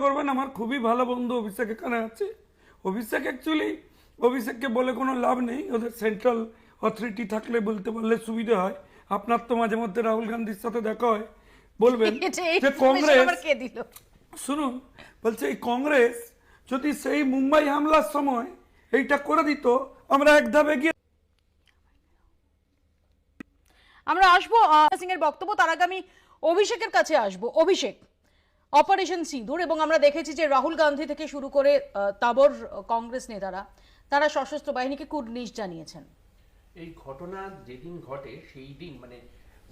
করবেন, আমার খুবই ভালো বন্ধু অভিষেক এখানে আছে। অভিষেক অ্যাকচুয়ালি, অভিষেককে বলে কোনো লাভ নেই, ওদের সেন্ট্রাল অথরিটি থাকলে বলতে পারলে সুবিধা হয়। আপনার তো মাঝে মধ্যে রাহুল গান্ধীর সাথে দেখা হয়, বলবেন যে কংগ্রেস, শুনুন বলছে এই কংগ্রেস যদি সেই মুম্বাই হামলার সময় এইটা করে দিত, আমরা এক ধাপ এগিয়ে। আমরা আসবো সিং এর বক্তব্য, তার আগে আমি অভিষেকের কাছে আসবো। অভিষেক, অপারেশন সিঁদুর, এবং আমরা দেখেছি যে রাহুল গান্ধী থেকে শুরু করে তাবর কংগ্রেস নেতারা তারা সশস্ত্র বাহিনীকে কুর্নিশ জানিয়েছেন। এই ঘটনা যেদিন ঘটে সেই দিন, মানে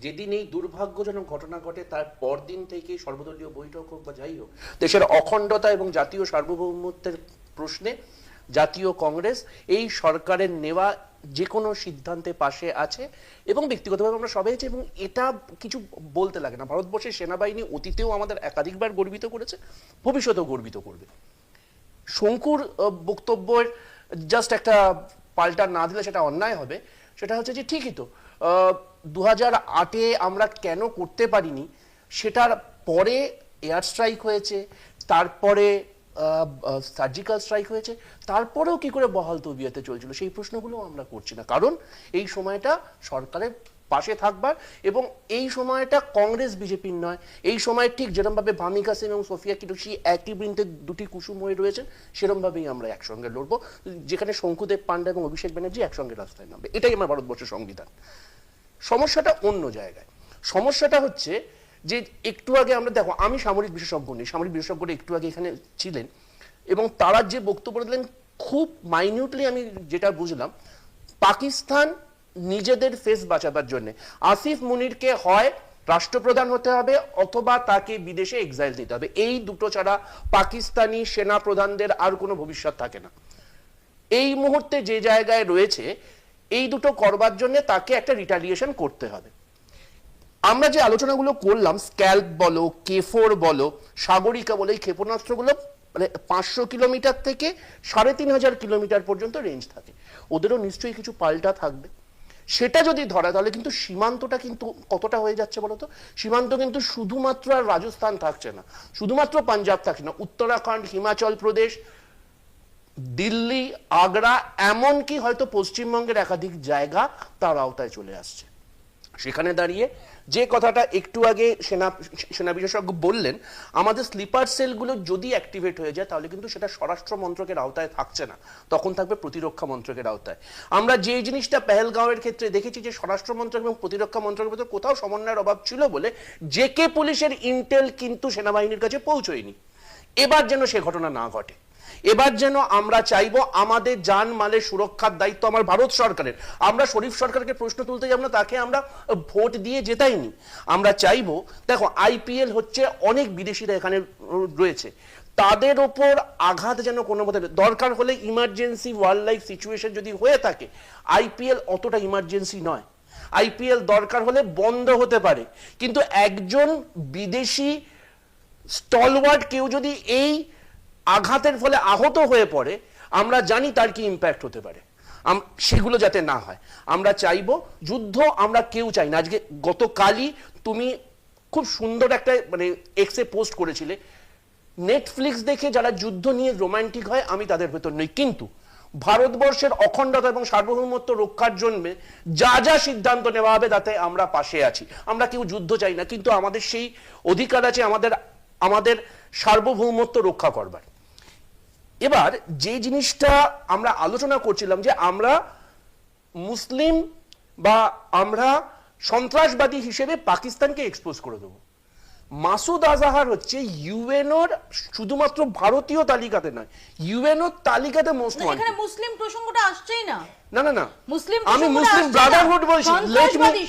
যেদিন এই দুর্ভাগ্যজনক ঘটনা ঘটে তার পরদিন থেকে সর্বদলীয় বৈঠক হোক বা যাই হোক, দেশের অখণ্ডতা এবং জাতীয় সার্বভৌমত্বের প্রশ্নে জাতীয় কংগ্রেস এই সরকারের নেওয়া যে কোনো সিদ্ধান্তে পাশে আছে এবং ব্যক্তিগতভাবে আমরা সবাই আছি। এবং এটা কিছু বলতে লাগে না, ভারতবর্ষের সেনাবাহিনী অতীতেও আমাদের একাধিকবার গর্বিত করেছে, ভবিষ্যতেও গর্বিত করবে। শঙ্কুর বক্তব্যের জাস্ট একটা পাল্টা না দিলে সেটা অন্যায় হবে। সেটা হচ্ছে যে ঠিকই তো 2008-এ আমরা কেন করতে পারিনি, সেটার পরে এয়ার স্ট্রাইক হয়েছে, তারপরে সার্জিক্যাল স্ট্রাইক হয়েছে, তারপরেও কি করে বহাল তবিয়তে চলছিল, সেই প্রশ্নগুলো আমরা করছি না। কারণ এই সময়টা সরকারের পাশে থাকবার, এবং এই সময়টা কংগ্রেস বিজেপির নয়। এই সময় ঠিক যেরকমভাবে ভামি কাসেম এবং সোফিয়া কিরোশি একই বৃন্তে দুটি কুসুম হয়ে রয়েছেন, সেরকমভাবেই আমরা একসঙ্গে লড়বো, যেখানে শঙ্কুদেব পান্ডা এবং অভিষেক ব্যানার্জি একসঙ্গে রাস্তায় নামবে। এটাই আমার ভারতবর্ষের সংবিধান। সমস্যাটা অন্য জায়গায়। সমস্যাটা হচ্ছে যে একটু আগে আমরা দেখো, আমি সামরিক বিশেষজ্ঞ নেই, সামরিক বিশেষজ্ঞরা একটু আগে এখানে ছিলেন এবং তারা যে বক্তব্য দিলেন খুব মাইনিউটলি আমি যেটা বুঝলাম, পাকিস্তান নিজেদের ফেস বাঁচাবার জন্য আসিফ মুনিরকে হয় রাষ্ট্রপ্রধান হতে হবে অথবা তাকে বিদেশে এক্সাইল দিতে হবে। এই দুটো ছাড়া পাকিস্তানি সেনা প্রধানদের আর কোনো ভবিষ্যৎ থাকে না। এই মুহূর্তে যে জায়গায় রয়েছে, এই দুটো করবার জন্য তাকে একটা রিটালিয়েশন করতে হবে। আমরা যে আলোচনাগুলো করলাম, স্ক্যাল্প বলো, কেফোর বলো, সাগরিকা বলো, এই ক্ষেপণাস্ত্রগুলো মানে 500 কিলোমিটার থেকে 3500 কিলোমিটার পর্যন্ত রেঞ্জ থাকে। ওদেরও নিশ্চয়ই কিছু পাল্টা থাকবে। সেটা যদি ধরা, তাহলে কিন্তু সীমান্তটা কিন্তু কতটা হয়ে যাচ্ছে বলতো। সীমান্ত কিন্তু শুধুমাত্র আর রাজস্থান থাকছে না, শুধুমাত্র পাঞ্জাব থাকছে না, উত্তরাখণ্ড, হিমাচল প্রদেশ, দিল্লি, আগ্রা, এমনকি হয়তো পশ্চিমবঙ্গের একাধিক জায়গা তার আওতায় চলে আসছে। সেখানে দাঁড়িয়ে যে কথাটা একটু আগে সেনা বিশেষজ্ঞ বললেন, আমাদের স্লিপার সেলগুলো যদি অ্যাক্টিভেট হয়ে যায় তাহলে কিন্তু সেটা স্বরাষ্ট্র মন্ত্রকের আওতায় থাকছে না, তখন থাকবে প্রতিরক্ষা মন্ত্রকের আওতায়। আমরা যে জিনিসটা পেহেলগাঁওয়ের ক্ষেত্রে দেখেছি যে স্বরাষ্ট্র মন্ত্রক এবং প্রতিরক্ষা মন্ত্রকের মধ্যে কোথাও সমন্বয়ের অভাব ছিল বলে জেকে পুলিশের ইন্টেল কিন্তু সেনাবাহিনীর কাছে পৌঁছয়নি। এবার যেন সে ঘটনা না ঘটে। এবার যেন আমরা চাইবো আমাদের জান মালের সুরক্ষার দায়িত্ব আমার ভারত সরকারের। আমরা শরীফ সরকারকে প্রশ্ন তুলতে যাব না, তাকে আমরা ভোট দিয়ে জেতাইনি। আমরা চাইবো, দেখো আইপিএল হচ্ছে, অনেক বিদেশিরা এখানে রয়েছে, তাদের ওপর আঘাত যেন কোনো মতে, দরকার হলে ইমার্জেন্সি ওয়াইল্ড লাইফ সিচুয়েশন যদি হয়ে থাকে, আইপিএল অতটা ইমার্জেন্সি নয়। আইপিএল দরকার হলে বন্ধ হতে পারে, কিন্তু একজন বিদেশি স্টলওয়ার্ড কেউ যদি এই আঘাতের ফলে আহত হয়ে পড়ে, আমরা জানি তার কি ইম্প্যাক্ট হতে পারে। সেগুলো যাতে না হয় আমরা চাইবো। যুদ্ধ আমরা কেউ চাই না। আজকে গতকালই তুমি খুব সুন্দর একটা মানে এক্সে পোস্ট করেছিলে, নেটফ্লিক্স দেখে যারা যুদ্ধ নিয়ে রোমান্টিক হয় আমি তাদের ভেতর নই, কিন্তু ভারতবর্ষের অখণ্ডতা এবং সার্বভৌমত্ব রক্ষার জন্য যা যা সিদ্ধান্ত নেওয়া হবে তাতে আমরা পাশে আছি। আমরা কেউ যুদ্ধ চাই না, কিন্তু আমাদের সেই অধিকার আছে আমাদের সার্বভৌমত্ব রক্ষা করবার। এবার যে জিনিসটা আমরা আলোচনা করছিলাম যে আমরা মুসলিম বা আমরা সন্ত্রাসবাদী হিসেবে পাকিস্তানকে এক্সপোজ করে দেবো। মাসুদ আজহার হচ্ছে ইউএনওর শুধুমাত্র ভারতীয় তালিকাতে নয়, ইউএনওর তালিকাতে মোস্ট ওয়ান্টেড। এখানে মুসলিম প্রসঙ্গটা আসছেই না। না না না, মুসলিম আমি মুসলিম ব্রাদারহুড বলছি।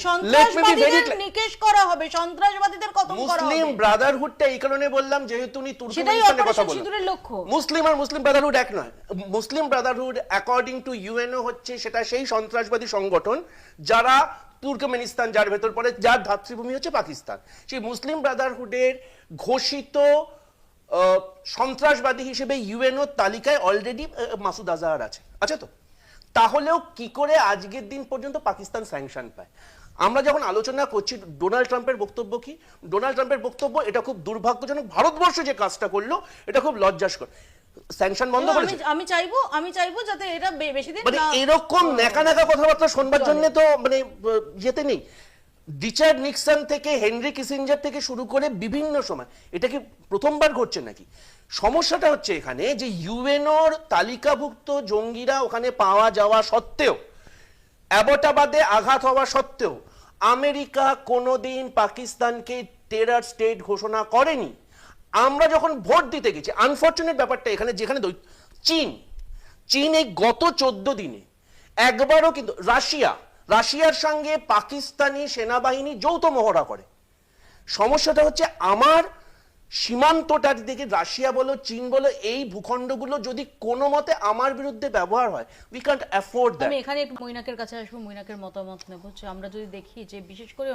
সন্ত্রাসবাদীদের নিকেশ করা হবে, সন্ত্রাসবাদীদের খতম করা হবে। মুসলিম ব্রাদারহুডটা এই কারণে বললাম যেহেতু উনি তুর্কমেনিস্তানের কথা বলেন। সিঁদুরের লক্ষ্য মুসলিম আর মুসলিম ব্রাদারহুড এক নয়। মুসলিম ব্রাদারহুড অ্যাকর্ডিং টু ইউএনও হচ্ছে সেটা সেই সন্ত্রাসবাদী সংগঠন যারা তুর্কমেনিস্তান, যার ভেতর পড়ে, যার ধাত্রীভূমি হচ্ছে পাকিস্তান। সেই মুসলিম ব্রাদারহুডের ঘোষিত সন্ত্রাসবাদী হিসেবে ইউএনও তালিকায় অলরেডি মাসুদ আজহার আছে তো। তাহলেও কি করে আজকের দিন পর্যন্ত পাকিস্তান স্যাংশন পায়? আমরা যখন আলোচনা করছি ডোনাল্ড ট্রাম্পের বক্তব্য কি, ডোনাল্ড ট্রাম্পের বক্তব্য এটা খুব দুর্ভাগ্যজনক, ভারতবর্ষ যে কাজটা করলো এটা খুব লজ্জাস্কর, স্যাংশন বন্ধ করেছে। আমি চাইবো যাতে এটা বেশি দিন মানে এরকম ন্যাকা ন্যাকা কথাবার্তা শুনবার জন্য তো মানে যেতে নেই। রিচার্ড নিক্সন থেকে হেনরি কিসিঞ্জার থেকে শুরু করে বিভিন্ন সময়, এটা কি প্রথমবার ঘটছে নাকি? সমস্যাটা হচ্ছে এখানে যে ইউএনওর তালিকাভুক্ত জঙ্গিরা ওখানে পাওয়া যাওয়া সত্ত্বেও, অ্যাবটাবাদে আঘাত হওয়া সত্ত্বেও আমেরিকা কোনোদিন পাকিস্তানকে টেরর স্টেট ঘোষণা করেনি। আমরা যখন ভোট দিতে গেছি, আনফরচুনেট ব্যাপারটা এখানে যেখানে চীন এই গত 14 দিনে একবারও কিন্তু রাশিয়ার সঙ্গে পাকিস্তানি সেনাবাহিনী যৌথ মহড়া করে। সমস্যাটা হচ্ছে আমার সীমান্তটার দিকে রাশিয়া বলো চীন বলো এই ভূখণ্ডগুলো যদি কোনো মতে আমার বিরুদ্ধে ব্যবহার হয়, উই ক্যান্ট অ্যাফোর্ড দ্যাট। আমি এখানে একটু মৈনাকের কাছে আসবো, মৈনাকের মতামত নেব যে আমরা যদি দেখি যে বিশেষ করে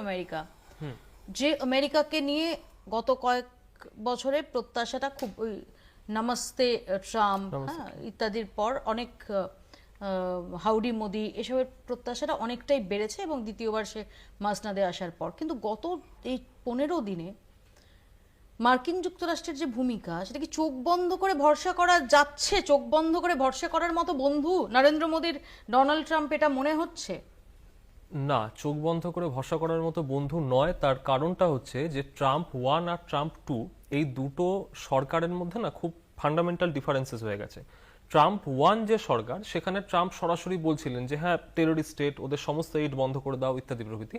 আমেরিকাকে নিয়ে গত কয়েক বছরে প্রত্যাশাটা খুব ওই নমস্তে ট্রাম্প ইত্যাদির পর অনেক হাউডি মোদি এসবের প্রত্যাশাটা অনেকটাই বেড়েছে এবং দ্বিতীয়বার সে মাসনাদে আসার পর। কিন্তু গত এই 15 দিনে মার্কিন যুক্তরাষ্ট্রের যে ভূমিকা, সেটা কি চোখ বন্ধ করে ভরসা করা যাচ্ছে? চোখ বন্ধ করে ভরসা করার মতো বন্ধু নরেন্দ্র মোদীর ডোনাল্ড ট্রাম্প, এটা মনে হচ্ছে? না, চোখ বন্ধ করে ভরসা করার মতো বন্ধু নয়। তার কারণটা হচ্ছে যে ট্রাম্প 1 আর ট্রাম্প 2 এই দুটো সরকারের মধ্যে না খুব ফান্ডামেন্টাল ডিফারেন্সেস হয়ে গেছে। ট্রাম্প 1 যে সরকার, সেখানে ট্রাম্প সরাসরি বলছিলেন যে হ্যাঁ টেররিস্ট স্টেট, ওদের সমস্ত এইড বন্ধ করে দাও ইত্যাদি প্রভৃতি।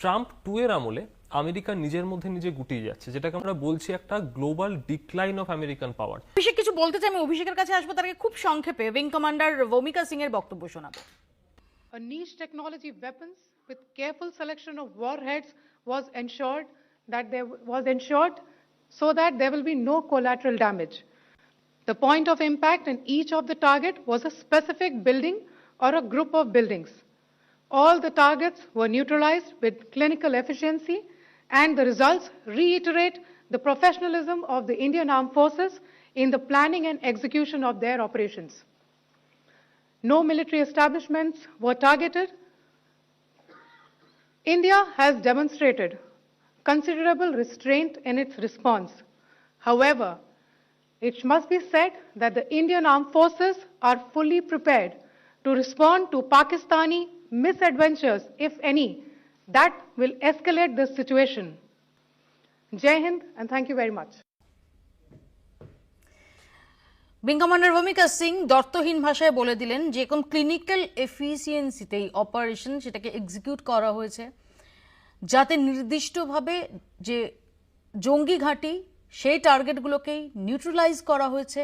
ট্রাম্প 2 এর আমলে আমেরিকা নিজের মধ্যে নিজে গুটিয়ে যাচ্ছে, যেটাকে আমরা বলছি একটা গ্লোবাল ডিক্লাইন অফ আমেরিকান পাওয়ার। অভিষেক কিছু বলতে চাই, আমি অভিষেকের কাছে আসবো, তার আগে খুব সংক্ষেপে উইং কমান্ডার ভূমিকা সিং এর বক্তব্য শোনাবো। A niche technology weapons with careful selection of warheads was ensured so that there will be no collateral damage. The point of impact in each of the target was a specific building or a group of buildings. All the targets were neutralized with clinical efficiency, and the results reiterate the professionalism of the Indian Armed Forces in the planning and execution of their operations. No military establishments were targeted. India has demonstrated considerable restraint in its response. However, it must be said that the Indian Armed Forces are fully prepared to respond to Pakistani misadventures, if any, that will escalate this situation. Jai Hind, and thank you very much. Wing commander ভূমিকা সিং দর্থহীন ভাষায় বলে দিলেন যে কোন clinical এফিসিয়েন্সিতে এই operation সেটাকে execute করা হয়েছে, যাতে নির্দিষ্টভাবে যে জঙ্গি ঘাঁটি সেই টার্গেটগুলোকেই নিউট্রালাইজ করা হয়েছে,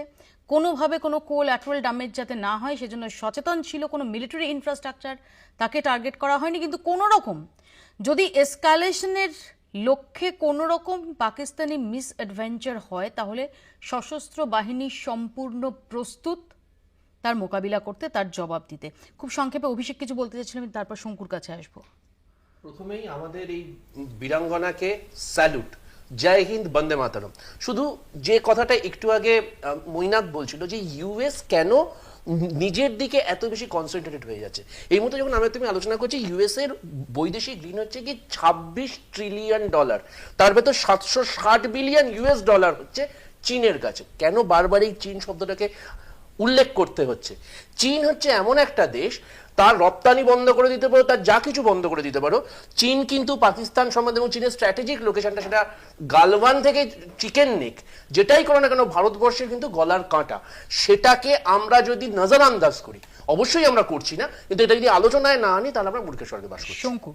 কোনোভাবে কোনো কোল্যাটারাল ড্যামেজ যাতে না হয় সেজন্য সচেতন ছিল। কোনো মিলিটারি ইনফ্রাস্ট্রাকচার তাকে টার্গেট করা হয়নি। কিন্তু কোনো রকম যদি এসকালেশনের লক্ষ্যে কোনো রকম পাকিস্তানি মিসঅ্যাডভেঞ্চার হয়, তাহলে সশস্ত্র বাহিনী সম্পূর্ণ প্রস্তুত তার মোকাবিলা করতে, তার জবাব দিতে। খুব সংক্ষেপে অভিষেক কিছু বলতে চাচ্ছিলাম, তারপর শঙ্কুর কাছে আসবো। প্রথমেই আমাদের এই বীরাঙ্গনাকে স্যালুট, জয় হিন্দ, বন্দে মাতরম। শুধু যে কথাটা একটু আগে মৈনাক বলছিল যে ইউএস কেন নিজের দিকে এত বেশি কনসেন্ট্রেটেড হয়ে যাচ্ছে, এই মতো যখন তুমি আলোচনা করছি, ইউএস এর বৈদেশিক ঋণ হচ্ছে কি $26 ট্রিলিয়ন, তার ভেতর $760 বিলিয়ন হচ্ছে চীনের কাছে। কেন বারবার এই চীন শব্দটাকে উল্লেখ করতে হচ্ছে? চীন হচ্ছে এমন একটা দেশ, তার রপ্তানি বন্ধ করে দিতে পারো, তার যা কিছু বন্ধ করে দিতে পারো। চীন কিন্তু পাকিস্তান সম্বন্ধে এবং চীনের স্ট্র্যাটেজিক লোকেশনটা, সেটা গালওয়ান থেকে চিকেন নেক, যেটাই করো না কেন ভারতবর্ষের কিন্তু গলার কাঁটা। সেটাকে আমরা যদি নজরআন্দাজ করি, অবশ্যই আমরা করছি না, কিন্তু এটা যদি আলোচনায় না আনি তাহলে আমরা মূর্খের স্বর্গে বাস করছি। শঙ্কু।